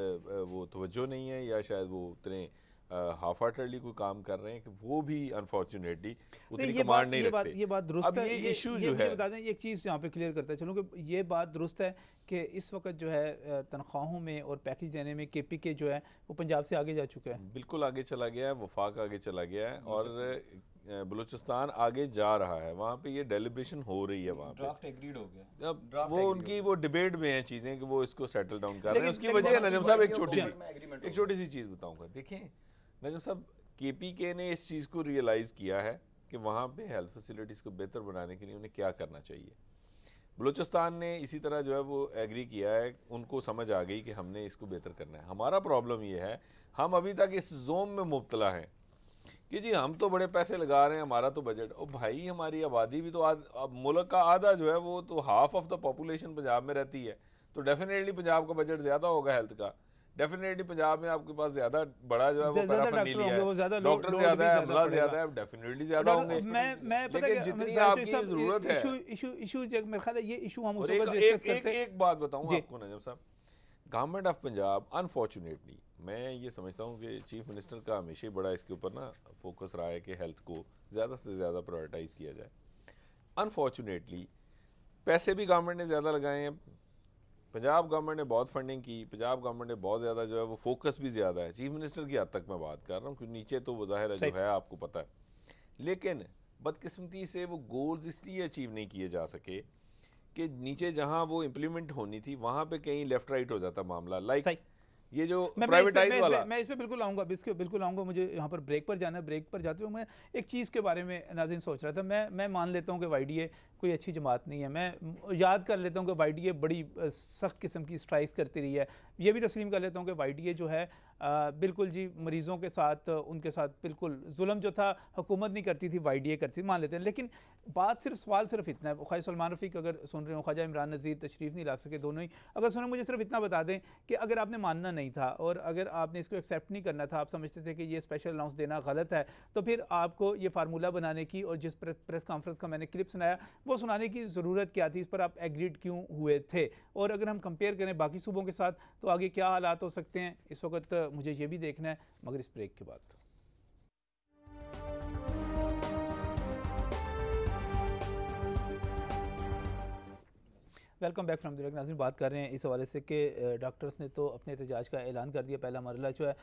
वो तवज्जो नहीं है, या शायद वो उतने हाफ हार्टेडली कोई काम कर रहे हैं कि वो भी अनफॉर्चुनेटली उतनी कमांड नहीं रखते। ये बात दुरुस्त अब है। ये इशू जो है, बता दें एक चीज़ यहाँ पे क्लियर करता है चलो कि ये बात दुरुस्त है कि इस वक्त जो है तनख्वाहों में और पैकेज देने में KPK जो है वो पंजाब से आगे जा चुका है, बिल्कुल आगे चला गया है, वफाक आगे चला गया है और बलूचिस्तान आगे जा रहा है, वहाँ पे ये डेलिब्रेशन हो रही है, वहाँ पे ड्राफ्ट एग्रीड हो गया। अब वो उनकी वो डिबेट में है चीज़ें कि वो इसको सेटल डाउन कर रहे हैं। उसकी वजह है नजम साहब, एक छोटी सी चीज़ बताऊँगा। देखें नजम साहब, KPK ने इस चीज़ को रियलाइज़ किया है कि वहाँ पे हेल्थ फैसिलिटीज़ को बेहतर बनाने के लिए उन्हें क्या करना चाहिए। बलूचिस्तान ने इसी तरह जो है वो एग्री किया है, उनको समझ आ गई कि हमने इसको बेहतर करना है। हमारा प्रॉब्लम ये है, हम अभी तक इस जोम में मुब्तला हैं कि जी हम तो बड़े पैसे लगा रहे हैं, हमारा तो बजट, और भाई हमारी आबादी भी तो अब मुल्क का आधा जो है वो तो half of the population Punjab में रहती है, तो डेफिनेटली पंजाब का बजट ज़्यादा होगा हेल्थ का, डेफिनेटली पंजाब में आपके पास ज़्यादा बड़ा जो है वो पैराफर्नालिया है, डॉक्टर ज़्यादा है, अमला ज़्यादा है, डेफिनेटली ज़्यादा होंगे। मैं पता लेकिन जितनी आपकी ज़रूरत है, इशू मेरे ख्याल है ये इशू हम और एक बात बताऊँ आपको नजम साहब, गवर्नमेंट ऑफ पंजाब अनफॉर्चुनेटली, मैं ये समझता हूँ कि चीफ मिनिस्टर का हमेशा ही बड़ा इसके ऊपर ना फोकस रहा है कि हेल्थ को ज़्यादा से ज़्यादा प्रायोरिटाइज़ किया जाए। अनफॉर्चुनेटली पैसे भी गवर्नमेंट ने ज़्यादा लगाए हैं, पंजाब गवर्नमेंट ने बहुत फंडिंग की, पंजाब गवर्नमेंट ने बहुत ज़्यादा जो है वो फोकस भी ज़्यादा है, चीफ मिनिस्टर की हद तक मैं बात कर रहा हूँ, क्योंकि नीचे तो वो ज़ाहिर है जो है आपको पता है, लेकिन बदकिस्मती से वो गोल्स इसलिए अचीव नहीं किए जा सके कि नीचे जहाँ वो इम्प्लीमेंट होनी थी वहाँ पे कहीं लेफ्ट राइट हो जाता मामला, लाइक ये जो प्राइवेटाइज वाला। मैं इस पे बिल्कुल आऊँगा, इसके बिल्कुल आऊँगा। मुझे यहाँ पर ब्रेक पर जाना है। ब्रेक पर जाते हुए मैं एक चीज़ के बारे में नाज़रीन सोच रहा था। मैं मान लेता हूँ कि YDA कोई अच्छी जमात नहीं है, मैं याद कर लेता हूँ कि YDA बड़ी सख्त किस्म की स्ट्राइक्स करती रही है, ये भी तस्लीम कर लेता हूँ कि YDA जो है बिल्कुल जी मरीज़ों के साथ उनके साथ बिल्कुल जुल्म जो था हुकूमत नहीं करती थी, YDA करती थी, मान लेते हैं। लेकिन बात सवाल सिर्फ इतना है, ख्वाजा सलमान रफ़ीक अगर सुन रहे हो, ख्वाजा इमरान नज़ीर तशरीफ़ नहीं ला सके, दोनों ही अगर सुने, मुझे सिर्फ इतना बता दें कि अगर आपने मानना नहीं था और अगर आपने इसको एक्सेप्ट नहीं करना था, आप समझते थे कि ये स्पेशल अनाउंस देना गलत है, तो फिर आपको ये फार्मूला बनाने की और जिस प्रेस कॉन्फ्रेंस का मैंने क्लिप सुनाया वो सुनाने की ज़रूरत क्या थी, इस पर आप एग्रीड क्यों हुए थे, और अगर हम कंपेयर करें बाकी सूबों के साथ तो आगे क्या हालात हो सकते हैं, इस वक्त मुझे ये भी देखना है, मगर इस ब्रेक के बाद। वेलकम बैक फ्रॉम द नाज़रीन, बात कर रहे हैं इस हवाले से कि डॉक्टर्स ने तो अपने एहतजाज का ऐलान कर दिया, पहला मरला जो है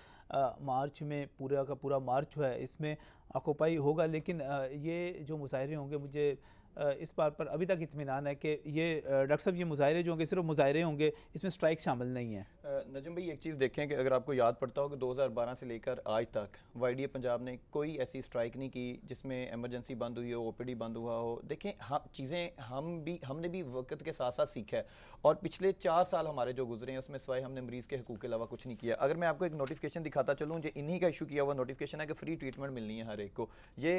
मार्च में पूरा का पूरा मार्च जो है इसमें ऑक्यूपाई होगा, लेकिन ये जो मुजाहरे होंगे, मुझे इस बात पर अभी तक इत्मीनान है कि ये डॉक्टर साहब ये मुजाहरे जो होंगे सिर्फ मुजाहरे होंगे, इसमें स्ट्राइक शामिल नहीं है। नजम भाई एक चीज़ देखें कि अगर आपको याद पड़ता हो कि 2012 से लेकर आज तक YDA पंजाब ने कोई ऐसी स्ट्राइक नहीं की जिसमें एमरजेंसी बंद हुई हो, OPD बंद हुआ हो। देखें चीज़ें हमने भी वक्त के साथ साथ सीखा है, और पिछले 4 साल हमारे जो गुजरे हैं उसमें सिवाय हमने मरीज़ के हकूक़ के अलावा कुछ नहीं किया। अगर मैं आपको एक नोटिफिकेशन दिखाता चलूँ, जो इन्हीं का इशू किया हुआ नोटिफिकेशन है कि फ्री ट्रीटमेंट मिलनी है हर एक को, ये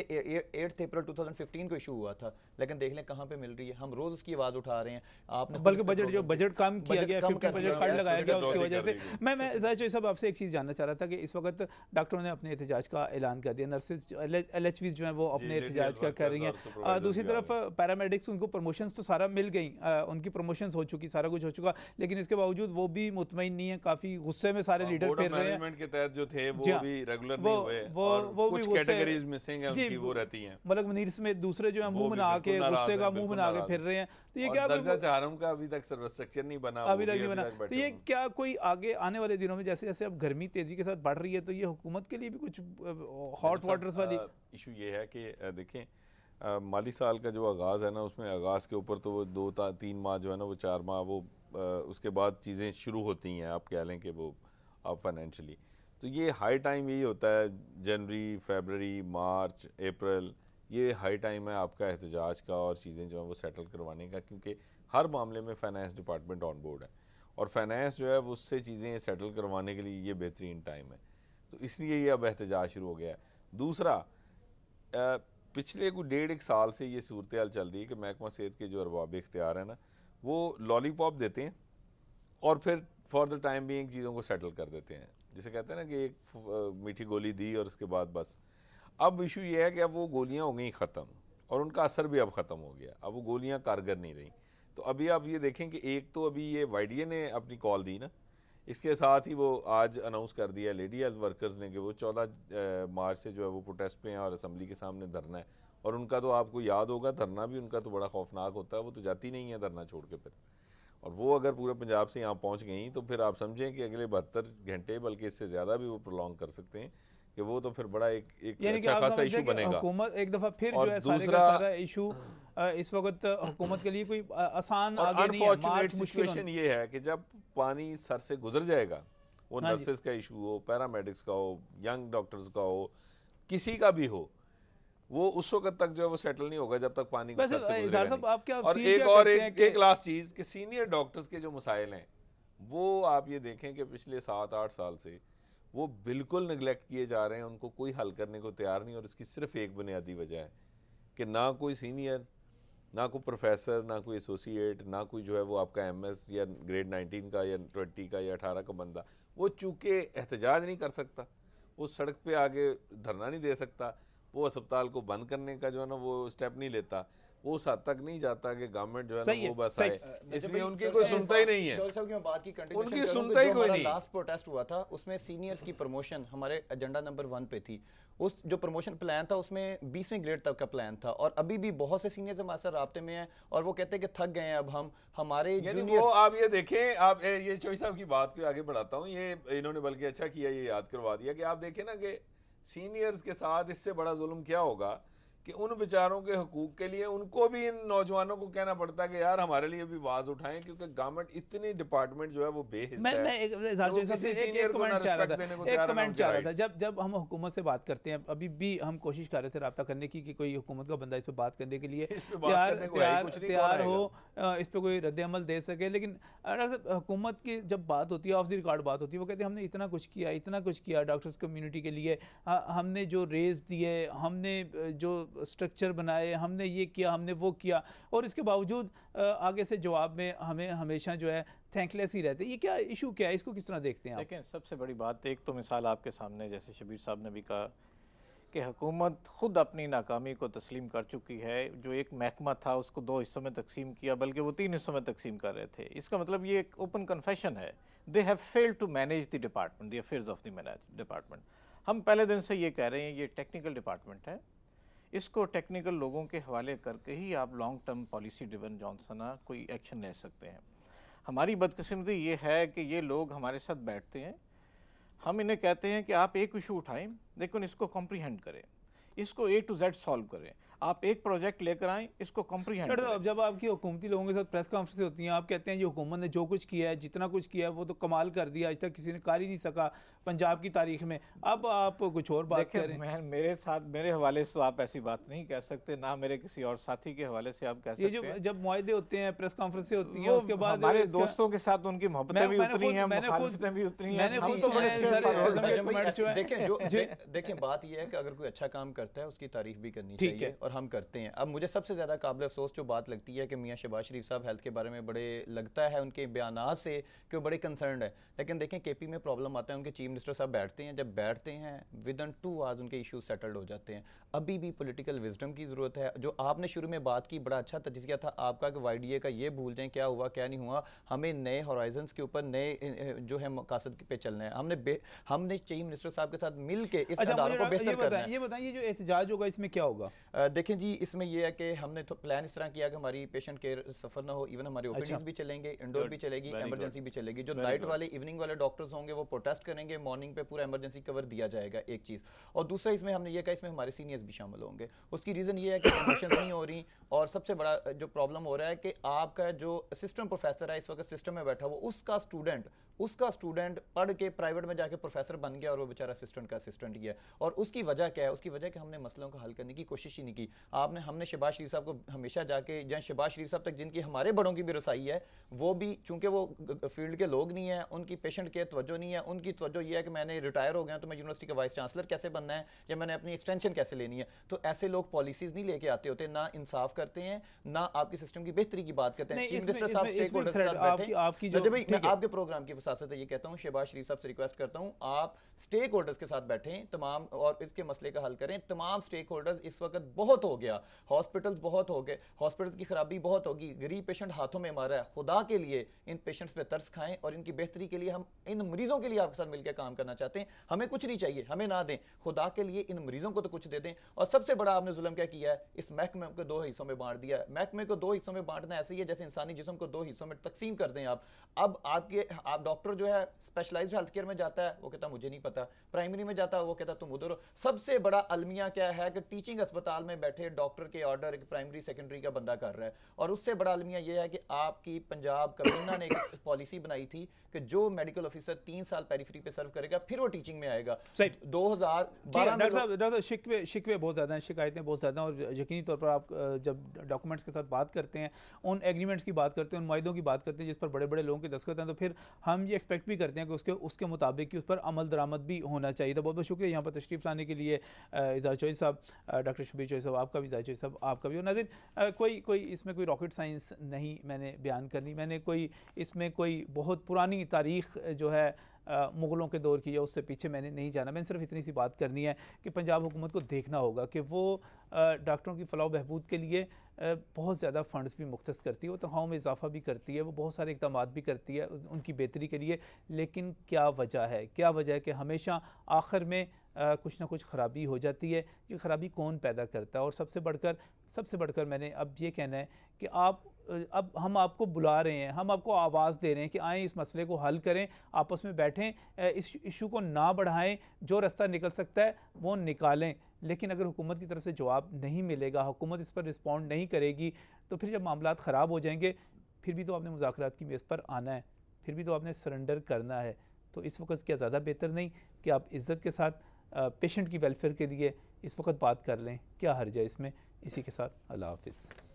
8 अप्रैल 2015 को इशू हुआ था, लेकिन देख लें कहाँ पे मिल रही है। हम रोज़ उसकी आवाज़ उठा रहे हैं, आपने बल्कि बजट कम किया गया, 50 बजट कट लगाया गया, उसकी वजह से मैं ज़ाहिर साहब आपसे एक चीज़ जानना चाह रहा था कि इस वक्त डॉक्टरों ने अपने एहतजाज का ऐलान कर दिया, नर्सेज LHVs जो हैं वो अपने एहतजाज का कर रही हैं, दूसरी तरफ पैरामेडिक्स उनको प्रमोशंस तो सारा मिल गई, उनकी प्रमोशंस हो चुकी, सारा कुछ हो चुका, लेकिन इसके बावजूद वो भी मुतमईन नहीं है, काफ़ी गुस्से में सारे लीडर फिर रहे हैं के तहत जो थे वो भी रेगुलर नहीं हुए, और कुछ कैटेगरीज मिसिंग हैं उनकी, वो रहती हैं। मलक मुनीर समेत दूसरे जो है मुंह बना के ये गुस्से का मुंह बना के फिर रहे हैं, तो ये क्या दर्जा चारम का अभी तक स्ट्रक्चर नहीं बना, अभी तक नहीं बना, तो ये क्या कोई आगे आने वाले दिनों में जैसे जैसे अब गर्मी तेजी के साथ बढ़ रही है तो ये हुकूमत के लिए भी कुछ हॉट वाटर्स वाली इशू ये है कि देखें माली साल का जो आगाज़ है ना, उसमें आगाज़ के ऊपर तो वो 2-3 माह जो है ना, वो 4 माह वो उसके बाद चीज़ें शुरू होती हैं, आप कह लें कि वो आप फाइनेंशियली, तो ये हाई टाइम यही होता है जनवरी, फरवरी, मार्च, अप्रैल, ये हाई टाइम है आपका एहतजाज का और चीज़ें जो है वो सेटल करवाने का, क्योंकि हर मामले में फाइनेंस डिपार्टमेंट ऑन बोर्ड है और फाइनेंस जो है वो उससे चीज़ें सेटल करवाने के लिए ये बेहतरीन टाइम है, तो इसलिए ये अब एहतजाज शुरू हो गया है। दूसरा, पिछले कोई 1.5 साल से ये सूरत हाल चल रही है कि महकमा सेहत के जो अरबाब इख्तियार है ना, वो लॉलीपॉप देते हैं और फिर फॉर द टाइम भी चीज़ों को सेटल कर देते हैं, जिसे कहते हैं ना कि एक मीठी गोली दी और उसके बाद बस। अब इशू ये है कि अब वो गोलियां हो गई ख़त्म और उनका असर भी अब ख़त्म हो गया, अब वो गोलियां कारगर नहीं रही। तो अभी आप ये देखें कि एक तो अभी ये YDA ने अपनी कॉल दी ना, इसके साथ ही वो आज अनाउंस कर दिया लेडी हेल्थ वर्कर्स ने कि वो 14 मार्च से जो है वो प्रोटेस्ट पे हैं और असम्बली के सामने धरना है, और उनका तो आपको याद होगा धरना भी उनका तो बड़ा खौफनाक होता है, वो तो जाती नहीं है धरना छोड़ के फिर, और वो अगर पूरे पंजाब से यहाँ पहुँच गई तो फिर आप समझें कि अगले 72 घंटे बल्कि इससे ज़्यादा भी वो प्रोलॉन्ग कर सकते हैं, कि वो तो फिर बड़ा एक अच्छा खासा इशू बनेगा। हुकूमत एक दफ़ा फिर और जो है सारा इशू इस वक्त हुकूमत के लिए कोई आसान आगे नहीं है। अनफॉर्चुनेट सिचुएशन ये है कि जब पानी सर से गुजर जाएगा, वो नर्सेज का इशू हो, पैरामेडिक्स का हो, यंग डॉक्टर्स का हो, किसी का भी हो, वो उस वक्त तक जो है वो सेटल नहीं होगा जब तक पानी सर से गुजरेगा नहीं। और एक लास्ट चीज़ कि सीनियर डॉक्टर्स के जो मसाइल हैं वो आप ये देखें कि पिछले 7-8 साल से वो बिल्कुल निगलेक्ट किए जा रहे हैं, उनको कोई हल करने को तैयार नहीं, और इसकी सिर्फ एक बुनियादी वजह है कि ना कोई सीनियर, ना कोई प्रोफेसर, ना कोई एसोसिएट, ना कोई जो है वो आपका MS या ग्रेड 19 का या 20 का या 18 का बंदा, वो चूँकि एहतजाज नहीं कर सकता, वो सड़क पे आगे धरना नहीं दे सकता, वो अस्पताल को बंद करने का जो है ना वो स्टेप नहीं लेता, वो उस हद तक नहीं जाता कि गवर्नमेंट जो है ना वो बस आए, इसलिए उनकी कोई सुनता ही नहीं है, उनकी सुनता ही कोई नहीं। लास्ट प्रोटेस्ट हुआ था उसमें सीनियर्स की प्रमोशन हमारे एजेंडा नंबर 1 पे थी, उस जो प्रमोशन प्लान था उसमें 20वें ग्रेड तक का प्लान था, और अभी भी बहुत से सीनियर्स हमारे साथ राब्ते में हैं और वो कहते हैं कि थक गए हैं अब हम हमारे वो आप ये देखें, आप ये चौधरी साहब की बात को आगे बढ़ाता हूँ, ये इन्होंने बल्कि अच्छा किया ये याद करवा दिया कि आप देखें ना कि सीनियर्स के साथ इससे बड़ा जुल्म क्या होगा कि उन बेचारों के हकूक के लिए उनको भी इन नौजवानों को कहना पड़ता है कि यार हमारे लिए भी आवाज उठाएं, क्योंकि गवर्नमेंट इतनी डिपार्टमेंट जो है वो बेहिस्सा है। मैं एक कमेंट चाह रहा था, जब हम हुकूमत से बात करते हैं, अभी भी हम कोशिश कर रहे थे रब्ता करने की कि कोई हुकूमत का बंदा इस पर बात करने के लिए तैयार हो, इस पर कोई रद्द अमल दे सके, लेकिन हुकूमत की जब बात होती है, ऑफ द रिकॉर्ड बात होती है, वो कहते हैं हमने इतना कुछ किया डॉक्टर्स कम्युनिटी के लिए, हमने जो रेज दिए, हमने जो स्ट्रक्चर बनाए, हमने ये किया, हमने वो किया, और इसके बावजूद आगे से जवाब में हमें हमेशा जो है थैंकलेस ही रहते हैं। ये क्या इशू क्या है, इसको किस तरह देखते हैं आप? लेकिन सबसे बड़ी बात, एक तो मिसाल आपके सामने जैसे शबीर साहब ने भी कहा कि हुकूमत खुद अपनी नाकामी को तस्लीम कर चुकी है, जो एक महकमा था उसको 2 हिस्सों में तकसीम किया, बल्कि वो 3 हिस्सों में तकसीम कर रहे थे। इसका मतलब ये एक ओपन कन्फेशन है, they have failed to manage the department, the affairs of the department. हम पहले दिन से ये कह रहे हैं ये टेक्निकल डिपार्टमेंट है, इसको टेक्निकल लोगों के हवाले करके ही आप लॉन्ग टर्म पॉलिसी ड्रिवन जॉनसना कोई एक्शन ले सकते हैं। हमारी बदकिस्मती ये है कि ये लोग हमारे साथ बैठते हैं, हम इन्हें कहते हैं कि आप एक इशू उठाएं लेकिन इसको कॉम्प्रीहेंड करें, इसको A to Z सॉल्व करें, आप एक प्रोजेक्ट लेकर आएं, इसको कॉम्प्रीहेंड करें। जब आपकी हुकूमती लोगों के साथ प्रेस कॉन्फ्रेंस होती हैं, आप कहते हैं ये हुकूमत ने जो कुछ किया है, जितना कुछ किया है वो तो कमाल कर दिया, आज तक किसी ने कर ही नहीं सका पंजाब की तारीख में। अब आप कुछ और बात कर रहे हैं। मेरे हवाले से तो आप ऐसी बात नहीं कह सकते, ना मेरे किसी और साथी के हवाले से आप कह सकते हैं। जब मुआहदे होते हैं, प्रेस कॉन्फ्रेंसें होती हैं, उसके बाद हमारे दोस्तों के साथ उनकी मोहब्बतें भी उतनी हैं, मुखालफतें भी उतनी हैं। देखें बात यह है कि अगर कोई अच्छा काम करता है उसकी तारीफ भी करनी चाहिए, और हम करते हैं। अब मुझे सबसे ज़्यादा काबिल अफसोस जो बात लगती है कि मियाँ शहबाज शरीफ साहब हेल्थ के बारे में बड़े लगता है उनके बयानात से कि वो बड़े कंसर्न है, लेकिन देखें KP में प्रॉब्लम आता है, उनके चीफ मिनिस्टर साहब बैठते हैं, जब बैठते हैं विदिन 2 आवर्स उनके इश्यूज सेटल्ड हो जाते हैं। अभी भी पॉलिटिकल विजडम की ज़रूरत है। जो आपने शुरू में बात की, बड़ा अच्छा तजिया था आपका कि YDA का ये भूल जाएं क्या हुआ क्या नहीं हुआ, हमें नए हॉराइजन्स के ऊपर नए जो है मकासद पे चलना है। हमने चीफ मिनिस्टर साहब के साथ मिल के इस अदारों को बेहतर करना है। ये बताइए जो एहतजाज होगा इसमें क्या होगा? देखें जी, इसमें ये है कि हमने तो प्लान इस तरह किया कि हमारी पेशेंट केयर सफ़र ना हो, इवन हमारे ओपीडीज भी चलेंगे, इंडोर भी चलेगी, एमरजेंसी भी चलेगी। जो नाइट वाले इवनिंग वाले डॉक्टर्स होंगे वो प्रोटेस्ट करेंगे, मॉर्निंग पे पूरा एमरजेंसी कवर दिया जाएगा, एक चीज़। और दूसरा इसमें हमने ये कहा इसमें हमारे सीनियर्स भी शामिल होंगे। उसकी रीज़न ये है कि एडमिशन नहीं हो रही, और सबसे बड़ा जो प्रॉब्लम हो रहा है कि आपका जो असिस्टेंट प्रोफेसर है इस वक्त सिस्टम में बैठा हुआ, उसका स्टूडेंट पढ़ के प्राइवेट में जाके प्रोफेसर बन गया और वो बेचारा असिस्टेंट का असिस्टेंट ही है। और उसकी वजह क्या है? उसकी वजह कि हमने मसलों को हल करने की कोशिश ही नहीं की। हमने शहबाज शरीफ साहब को हमेशा जाके, जहाँ शहबाज शरीफ साहब तक जिनकी हमारे बड़ों की भी रसाई है, वो भी चूंकि वो फील्ड के लोग नहीं है, उनकी पेशेंट के तवज्जो नहीं है। उनकी तवज्जो ये है कि मैंने रिटायर हो गया तो मैं यूनिवर्सिटी का वाइस चांसलर कैसे बनना है, या मैंने अपनी एक्सटेंशन कैसे लेनी है। तो ऐसे लोग पॉलिसीज नहीं लेके आते होते, ना इंसाफ करते हैं, ना आपके सिस्टम की बेहतरी की बात करते हैं। चीफ मिनिस्टर साहब स्टेक होल्डर्स के साथ बैठे, मैं आपके प्रोग्राम की वसात से ये कहता हूँ, शहबाज शरीफ साहब से रिक्वेस्ट करता हूँ, आप स्टेक होल्डर्स के साथ बैठें तमाम, और इसके मसले का हल करें। तमाम स्टेक होल्डर्स, इस वक्त बहुत हो गया, हॉस्पिटल्स बहुत हो गए, हॉस्पिटल की खराबी बहुत होगी, गरीब पेशेंट हाथों में मारा है। खुदा के लिए इन पेशेंट्स पे तरस खाएं, और इनकी बेहतरी के लिए हम इन मरीजों के लिए आपके साथ मिलकर काम करना चाहते हैं। हमें कुछ नहीं चाहिए, हमें ना दें, खुदा के लिए इन मरीजों को तो कुछ दे दें। और सबसे बड़ा आपने जुल्म क्या किया है, इस महकमे को 2 हिस्सों में बांट दिया है। महकमे को 2 हिस्सों में बांटना ऐसे ही है जैसे इंसानी जिस्म को 2 हिस्सों में तकसीम कर दें आप। अब आप डॉक्टर जो है स्पेशलाइज्ड हेल्थ केयर में जाता है, वो कहता मुझे नहीं पता, प्राइमरी में जाता है वो कहता तुम उधर हो। सबसे बड़ा अलमिया क्या है कि टीचिंग अस्पताल में बैठे डॉक्टर के ऑर्डर एक प्राइमरी सेकेंडरी का बंदा कर रहा है। और उससे बड़ा अलमिया ये है कि आपकी पंजाब कमीना ने एक पॉलिसी बनाई थी कि जो मेडिकल ऑफिसर 3 साल पेरिफेरी पे सर्व करेगा फिर वो टीचिंग में आएगा। 2012 में डॉक्टर साहब शिकवे बहुत ज़्यादा हैं, शिकायतें बहुत ज़्यादा हैं, और यकीनी तौर पर आप जब डॉक्यूमेंट्स के साथ बात करते हैं, उन एग्रीमेंट्स की बात करते हैं, उन मायदों की बात करते हैं जिस पर बड़े बड़े लोगों के दस्तखत हैं, तो फिर हम ये एक्सपेक्ट भी करते हैं कि उसके मुताबिक कि उस पर अमल दरामद भी होना चाहिए। तो बहुत बहुत शुक्रिया यहाँ पर तशरीफ़ लाने के लिए इज़हार चौधरी साहब, डॉक्टर शबीर चौधरी साहब आपका भी, इज़हार चौधरी साहब आपका भी। और नाज़रीन, कोई इसमें कोई रॉकेट साइंस नहीं मैंने बयान करनी, मैंने इसमें कोई बहुत पुरानी तारीख़ जो है मुग़लों के दौर की या उससे पीछे मैंने नहीं जाना। मैंने सिर्फ इतनी सी बात करनी है कि पंजाब हुकूमत को देखना होगा कि वो डॉक्टरों की फ़लाह बहबूद के लिए बहुत ज़्यादा फ़ंड्स भी मुख्तस करती है, वो तनख्वाहों में इजाफ़ा भी करती है, वो बहुत सारे इक़दाम भी करती है उनकी बेहतरी के लिए। लेकिन क्या वजह है कि हमेशा आखिर में कुछ ना कुछ ख़राबी हो जाती है। ये ख़राबी कौन पैदा करता है? और सबसे बढ़कर मैंने अब ये कहना है कि अब हम आपको बुला रहे हैं, हम आपको आवाज़ दे रहे हैं कि आएँ इस मसले को हल करें, आपस में बैठें, इस इशू को ना बढ़ाएं, जो रास्ता निकल सकता है वो निकालें। लेकिन अगर हुकूमत की तरफ से जवाब नहीं मिलेगा, हुकूमत इस पर रिस्पॉन्ड नहीं करेगी, तो फिर जब मामलात ख़राब हो जाएंगे, फिर भी तो आपने मुज़ाकरात की मेज़ पर आना है, फिर भी तो आपने सरेंडर करना है। तो इस वक्त क्या ज़्यादा बेहतर नहीं कि आप इज़्ज़त के साथ पेशेंट की वेलफेयर के लिए इस वक्त बात कर लें? क्या हर्ज है इसमें? इसी के साथ अल्लाह हाफ़िज़।